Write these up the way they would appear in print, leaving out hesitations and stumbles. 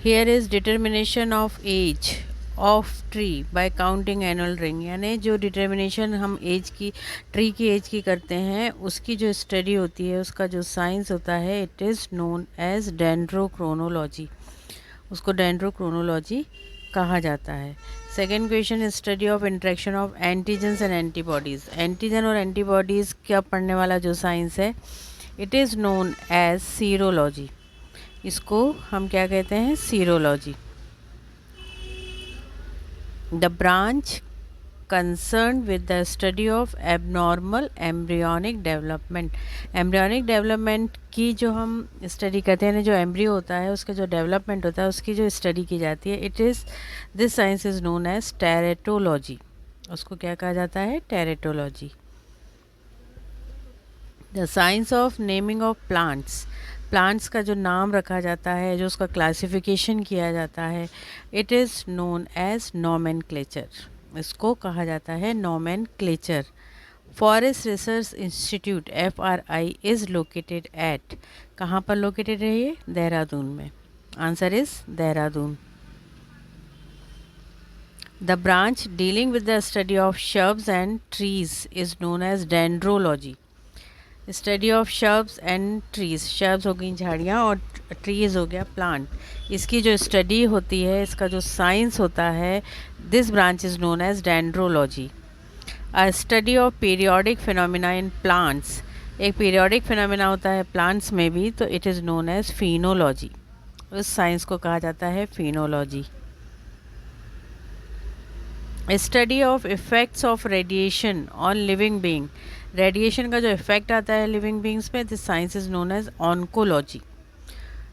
Here is determination of age of tree by counting annual ring, यानी जो determination हम as की, tree की एज की करते हैं, उसकी जो स्टडी होती है, उसका जो साइंस होता है, it is known as dendrochronology. उसको डेंड्रोक्रोनोलॉजी कहा जाता है। Second question is study of interaction of antigens and antibodies. Antigen और एंटीबॉडीज़ क्या पढ़ने वाला जो साइंस है, it is known as serology. इसको हम क्या कहते हैं, serology. The branch concerned with the study of abnormal embryonic development। Embryonic development की जो हम स्टडी करते हैं ना, जो एम्ब्रियो होता है उसका जो डेवलपमेंट होता है उसकी जो स्टडी की जाती है, it is this science is known as teratology. उसको क्या कहा जाता है, teratology. The science of naming of plants. Plants का जो नाम रखा जाता है, जो उसका क्लासिफिकेशन किया जाता है, it is known as nomenclature. इसको कहा जाता है nomenclature. Forest research institute FRI is located at, कहाँ पर लोकेटेड है ये, देहरादून में। Answer is Dehradun. The branch dealing with the study of shrubs and trees is known as dendrology. Study of shrubs and trees, shrubs हो गई झाड़ियाँ और trees हो गया प्लांट, इसकी जो स्टडी होती है, इसका जो साइंस होता है, this branch is known as dendrology. A study of periodic phenomena in plants. एक पीरियोडिक फिनोमिना होता है प्लांट्स में भी, तो it is known as phenology. उस साइंस को कहा जाता है phenology. Study of effects of radiation on living being. Radiation का जो इफ़ेक्ट आता है लिविंग बींग्स में, this science is known as oncology.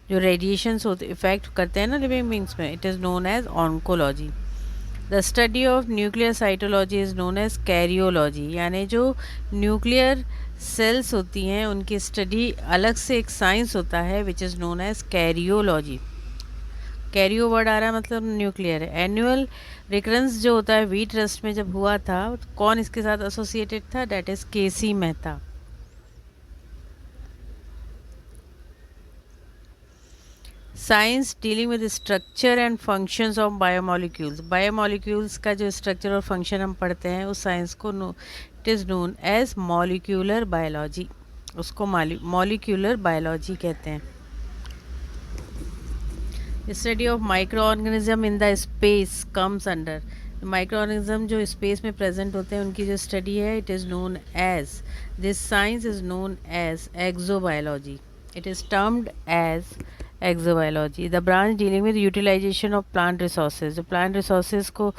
जो रेडिएशंस होते इफ़ेक्ट करते हैं ना लिविंग बींग्स में, it is known as oncology. The study of nuclear cytology is known as karyology, यानी जो न्यूक्लियर सेल्स होती हैं उनकी स्टडी अलग से एक साइंस होता है, which is known as cariology. Cario word आ रहा है मतलब न्यूक्लियर है। एनुअल रिकरेंस जो होता है वी ट्रस्ट में जब हुआ था, कौन इसके साथ एसोसिएटेड था, that is KC Mehta. Science dealing with structure and functions of biomolecules. Biomolecules का जो स्ट्रक्चर और फंक्शन हम पढ़ते हैं, उस साइंस को it is known as molecular biology. उसको मॉलिक्यूलर बायोलॉजी कहते हैं। Study of micro organism in the space comes under. Micro organism जो स्पेस में प्रेजेंट होते हैं उनकी जो स्टडी है, it is known as, this science is known as exobiology. It is termed as exobiology. The branch dealing with utilization of plant resources. जो plant resources को